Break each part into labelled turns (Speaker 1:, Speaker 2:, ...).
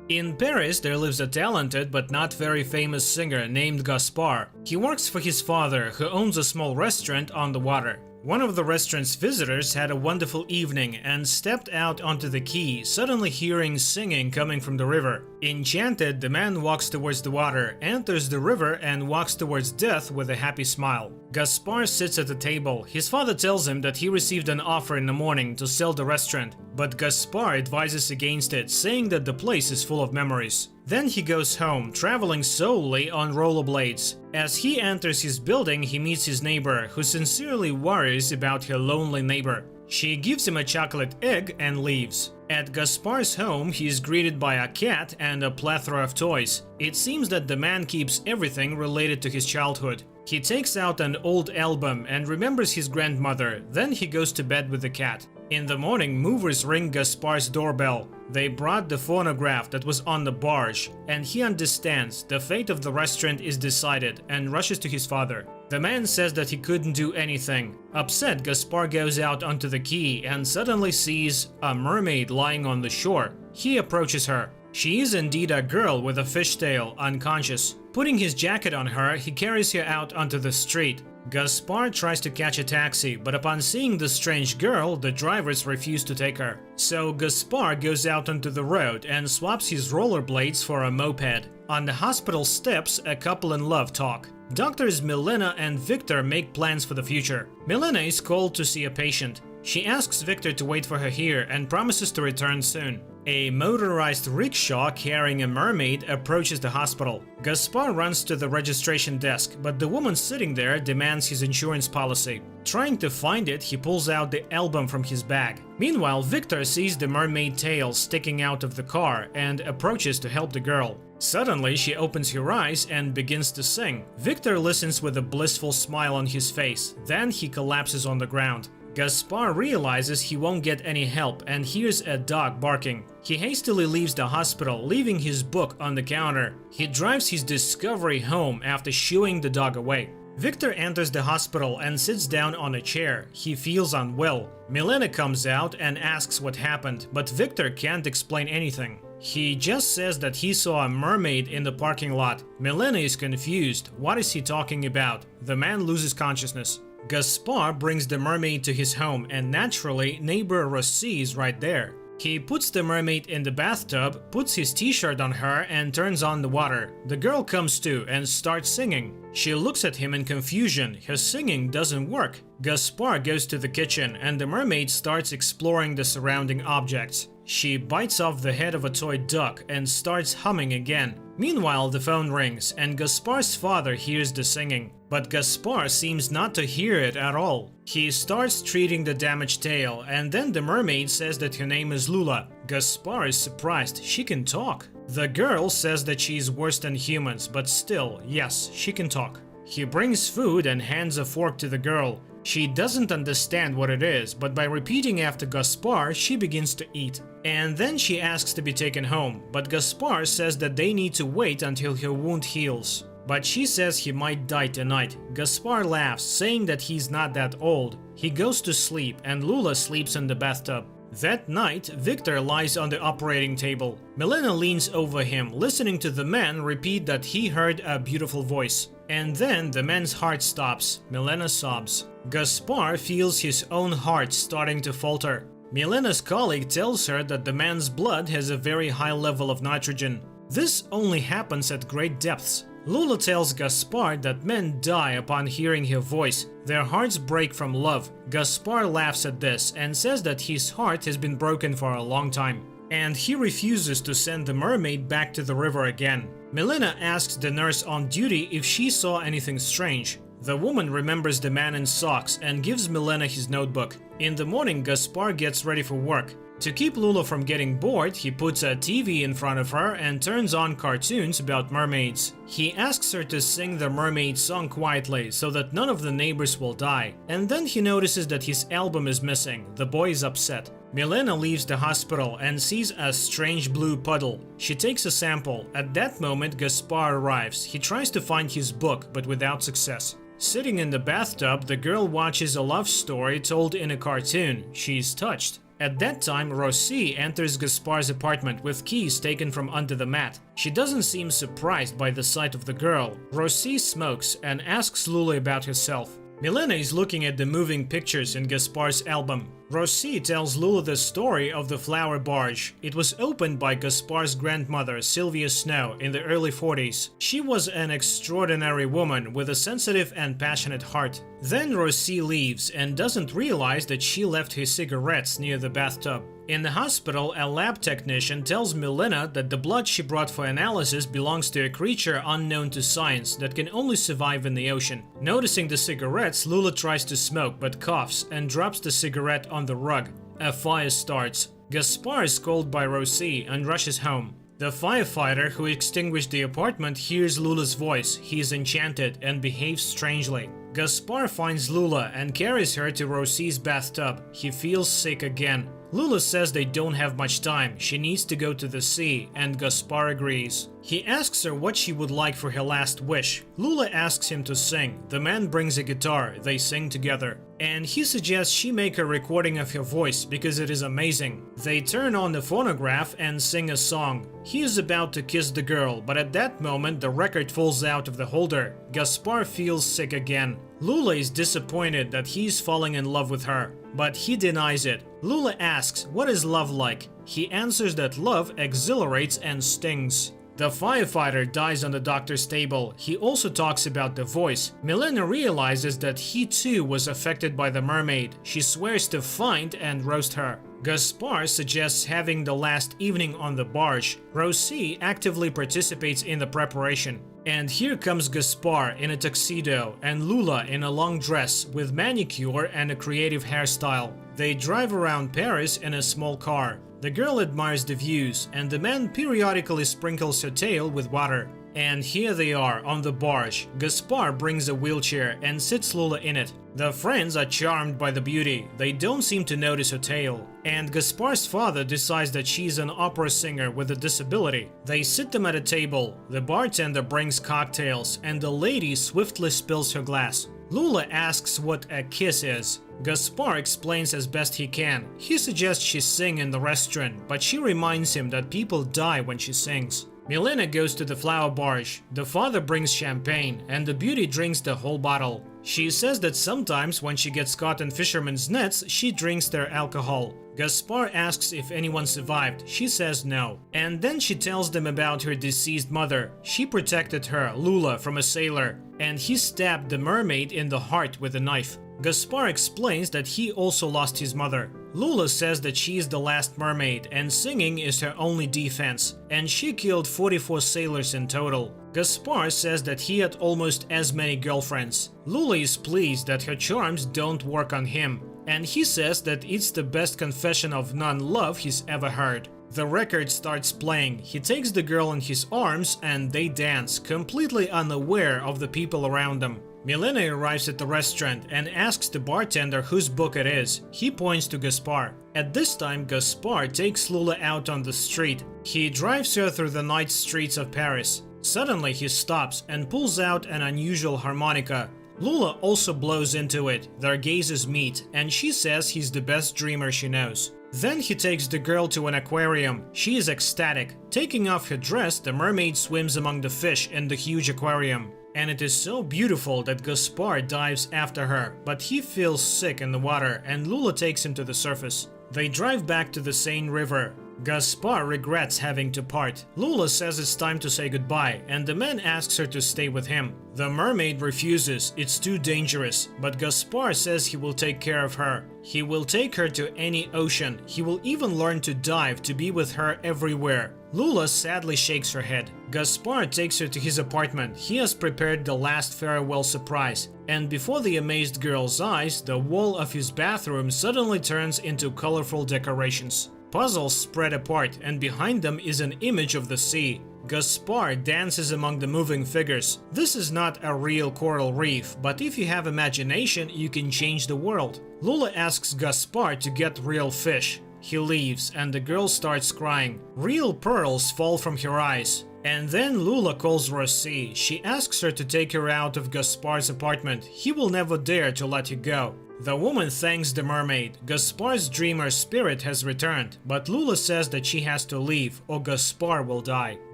Speaker 1: In Paris, there lives a talented but not very famous singer named Gaspard. He works for his father, who owns a small restaurant on the water. One of the restaurant's visitors had a wonderful evening and stepped out onto the quay, suddenly hearing singing coming from the river. Enchanted, the man walks towards the water, enters the river and walks towards death with a happy smile. Gaspard sits at the table. His father tells him that he received an offer in the morning to sell the restaurant, but Gaspard advises against it, saying that the place is full of memories. Then he goes home, traveling solely on rollerblades. As he enters his building, he meets his neighbor, who sincerely worries about her lonely neighbor. She gives him a chocolate egg and leaves. At Gaspard's home, he is greeted by a cat and a plethora of toys. It seems that the man keeps everything related to his childhood. He takes out an old album and remembers his grandmother, then he goes to bed with the cat. In the morning, movers ring Gaspard's doorbell. They brought the phonograph that was on the barge, and he understands the fate of the restaurant is decided and rushes to his father. The man says that he couldn't do anything. Upset, Gaspard goes out onto the quay and suddenly sees a mermaid lying on the shore. He approaches her. She is indeed a girl with a fishtail, unconscious. Putting his jacket on her, he carries her out onto the street. Gaspard tries to catch a taxi, but upon seeing the strange girl, the drivers refuse to take her. So Gaspard goes out onto the road and swaps his rollerblades for a moped. On the hospital steps, a couple in love talk. Doctors Milena and Victor make plans for the future. Milena is called to see a patient. She asks Victor to wait for her here and promises to return soon. A motorized rickshaw carrying a mermaid approaches the hospital. Gaspard runs to the registration desk, but the woman sitting there demands his insurance policy. Trying to find it, he pulls out the album from his bag. Meanwhile, Victor sees the mermaid tail sticking out of the car and approaches to help the girl. Suddenly, she opens her eyes and begins to sing. Victor listens with a blissful smile on his face. Then he collapses on the ground. Gaspard realizes he won't get any help and hears a dog barking. He hastily leaves the hospital, leaving his book on the counter. He drives his discovery home after shooing the dog away. Victor enters the hospital and sits down on a chair. He feels unwell. Milena comes out and asks what happened, but Victor can't explain anything. He just says that he saw a mermaid in the parking lot. Milena is confused. What is he talking about? The man loses consciousness. Gaspard brings the mermaid to his home, and naturally, neighbor Rossi is right there. He puts the mermaid in the bathtub, puts his t-shirt on her and turns on the water. The girl comes to and starts singing. She looks at him in confusion. Her singing doesn't work. Gaspard goes to the kitchen and the mermaid starts exploring the surrounding objects. She bites off the head of a toy duck and starts humming again. Meanwhile, the phone rings and Gaspard's father hears the singing. But Gaspard seems not to hear it at all. He starts treating the damaged tail, and then the mermaid says that her name is Lula. Gaspard is surprised. She can talk. The girl says that she is worse than humans, but still, yes, she can talk. He brings food and hands a fork to the girl. She doesn't understand what it is, but by repeating after Gaspard, she begins to eat. And then she asks to be taken home, but Gaspard says that they need to wait until her wound heals. But she says he might die tonight. Gaspard laughs, saying that he's not that old. He goes to sleep and Lula sleeps in the bathtub. That night, Victor lies on the operating table. Milena leans over him, listening to the man repeat that he heard a beautiful voice. And then the man's heart stops. Milena sobs. Gaspard feels his own heart starting to falter. Milena's colleague tells her that the man's blood has a very high level of nitrogen. This only happens at great depths. Lula tells Gaspard that men die upon hearing her voice. Their hearts break from love. Gaspard laughs at this and says that his heart has been broken for a long time. And he refuses to send the mermaid back to the river again. Milena asks the nurse on duty if she saw anything strange. The woman remembers the man in socks and gives Milena his notebook. In the morning, Gaspard gets ready for work. To keep Lula from getting bored, he puts a TV in front of her and turns on cartoons about mermaids. He asks her to sing the mermaid song quietly so that none of the neighbors will die. And then he notices that his album is missing. The boy is upset. Milena leaves the hospital and sees a strange blue puddle. She takes a sample. At that moment, Gaspard arrives. He tries to find his book, but without success. Sitting in the bathtub, the girl watches a love story told in a cartoon. She is touched. At that time, Rosie enters Gaspar's apartment with keys taken from under the mat. She doesn't seem surprised by the sight of the girl. Rosie smokes and asks Lula about herself. Milena is looking at the moving pictures in Gaspar's album. Rosie tells Lula the story of the flower barge. It was opened by Gaspar's grandmother, Sylvia Snow, in the early 40s. She was an extraordinary woman with a sensitive and passionate heart. Then Rosie leaves and doesn't realize that she left her cigarettes near the bathtub. In the hospital, a lab technician tells Milena that the blood she brought for analysis belongs to a creature unknown to science that can only survive in the ocean. Noticing the cigarettes, Lula tries to smoke but coughs and drops the cigarette on the rug. A fire starts. Gaspar is called by Rosie and rushes home. The firefighter who extinguished the apartment hears Lula's voice. He is enchanted and behaves strangely. Gaspar finds Lula and carries her to Rosie's bathtub. He feels sick again. Lula says they don't have much time, she needs to go to the sea, and Gaspar agrees. He asks her what she would like for her last wish. Lula asks him to sing. The man brings a guitar, they sing together. And he suggests she make a recording of her voice because it is amazing. They turn on the phonograph and sing a song. He is about to kiss the girl, but at that moment the record falls out of the holder. Gaspar feels sick again. Lula is disappointed that he's falling in love with her, but he denies it. Lula asks, what is love like? He answers that love exhilarates and stings. The firefighter dies on the doctor's table. He also talks about the voice. Milena realizes that he too was affected by the mermaid. She swears to find and roast her. Gaspar suggests having the last evening on the barge. Rosie actively participates in the preparation. And here comes Gaspar in a tuxedo and Lula in a long dress with manicure and a creative hairstyle. They drive around Paris in a small car. The girl admires the views and the man periodically sprinkles her tail with water. And here they are on the barge. Gaspar brings a wheelchair and sits Lula in it. The friends are charmed by the beauty. They don't seem to notice her tail. And Gaspar's father decides that she's an opera singer with a disability. They sit them at a table. The bartender brings cocktails and the lady swiftly spills her glass. Lula asks what a kiss is. Gaspar explains as best he can. He suggests she sing in the restaurant, but she reminds him that people die when she sings. Milena goes to the flower barge. The father brings champagne, and the beauty drinks the whole bottle. She says that sometimes when she gets caught in fishermen's nets, she drinks their alcohol. Gaspar asks if anyone survived. She says no. And then she tells them about her deceased mother. She protected her, Lula, from a sailor, and he stabbed the mermaid in the heart with a knife. Gaspar explains that he also lost his mother. Lula says that she is the last mermaid and singing is her only defense, and she killed 44 sailors in total. Gaspar says that he had almost as many girlfriends. Lula is pleased that her charms don't work on him, and he says that it's the best confession of non-love he's ever heard. The record starts playing. He takes the girl in his arms and they dance, completely unaware of the people around them. Milena arrives at the restaurant and asks the bartender whose book it is. He points to Gaspar. At this time, Gaspar takes Lula out on the street. He drives her through the night streets of Paris. Suddenly he stops and pulls out an unusual harmonica. Lula also blows into it. Their gazes meet, and she says he's the best dreamer she knows. Then he takes the girl to an aquarium. She is ecstatic. Taking off her dress, the mermaid swims among the fish in the huge aquarium. And it is so beautiful that Gaspar dives after her, but he feels sick in the water and Lula takes him to the surface. They drive back to the Seine River. Gaspar regrets having to part. Lula says it's time to say goodbye, and the man asks her to stay with him. The mermaid refuses, it's too dangerous, but Gaspar says he will take care of her. He will take her to any ocean. He will even learn to dive to be with her everywhere. Lula sadly shakes her head. Gaspar takes her to his apartment. He has prepared the last farewell surprise. And before the amazed girl's eyes, the wall of his bathroom suddenly turns into colorful decorations. Puzzles spread apart, and behind them is an image of the sea. Gaspar dances among the moving figures. This is not a real coral reef, but if you have imagination, you can change the world. Lula asks Gaspar to get real fish. He leaves, and the girl starts crying. Real pearls fall from her eyes. And then Lula calls Rosie. She asks her to take her out of Gaspar's apartment. He will never dare to let her go. The woman thanks the mermaid. Gaspar's dreamer spirit has returned, but Lula says that she has to leave or Gaspar will die.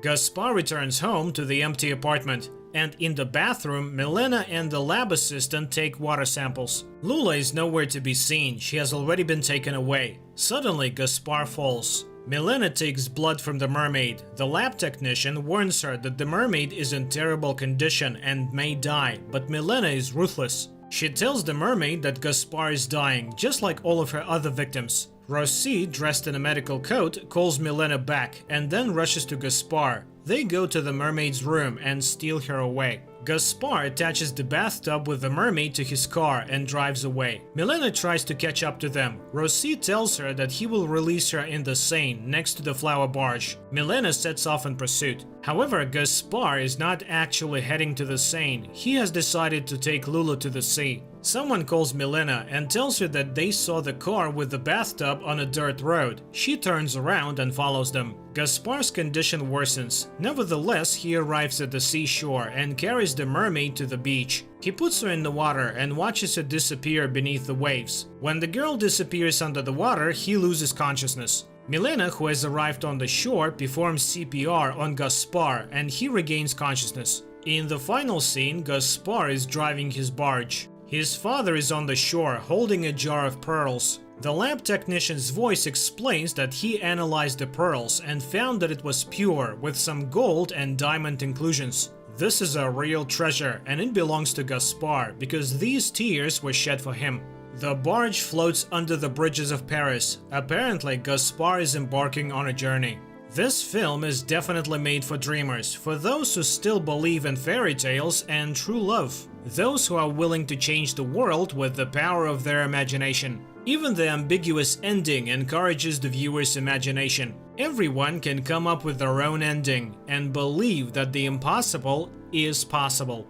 Speaker 1: Gaspar returns home to the empty apartment, and in the bathroom, Milena and the lab assistant take water samples. Lula is nowhere to be seen, she has already been taken away. Suddenly, Gaspar falls. Milena takes blood from the mermaid. The lab technician warns her that the mermaid is in terrible condition and may die, but Milena is ruthless. She tells the mermaid that Gaspar is dying, just like all of her other victims. Rossi, dressed in a medical coat, calls Milena back and then rushes to Gaspar. They go to the mermaid's room and steal her away. Gaspar attaches the bathtub with the mermaid to his car and drives away. Milena tries to catch up to them. Rossi tells her that he will release her in the Seine next to the flower barge. Milena sets off in pursuit. However, Gaspar is not actually heading to the Seine. He has decided to take Lula to the sea. Someone calls Milena and tells her that they saw the car with the bathtub on a dirt road. She turns around and follows them. Gaspar's condition worsens. Nevertheless, he arrives at the seashore and carries the mermaid to the beach. He puts her in the water and watches her disappear beneath the waves. When the girl disappears under the water, he loses consciousness. Milena, who has arrived on the shore, performs CPR on Gaspar and he regains consciousness. In the final scene, Gaspar is driving his barge. His father is on the shore holding a jar of pearls. The lab technician's voice explains that he analyzed the pearls and found that it was pure with some gold and diamond inclusions. This is a real treasure and it belongs to Gaspar because these tears were shed for him. The barge floats under the bridges of Paris. Apparently, Gaspar is embarking on a journey. This film is definitely made for dreamers, for those who still believe in fairy tales and true love. Those who are willing to change the world with the power of their imagination. Even the ambiguous ending encourages the viewer's imagination. Everyone can come up with their own ending and believe that the impossible is possible.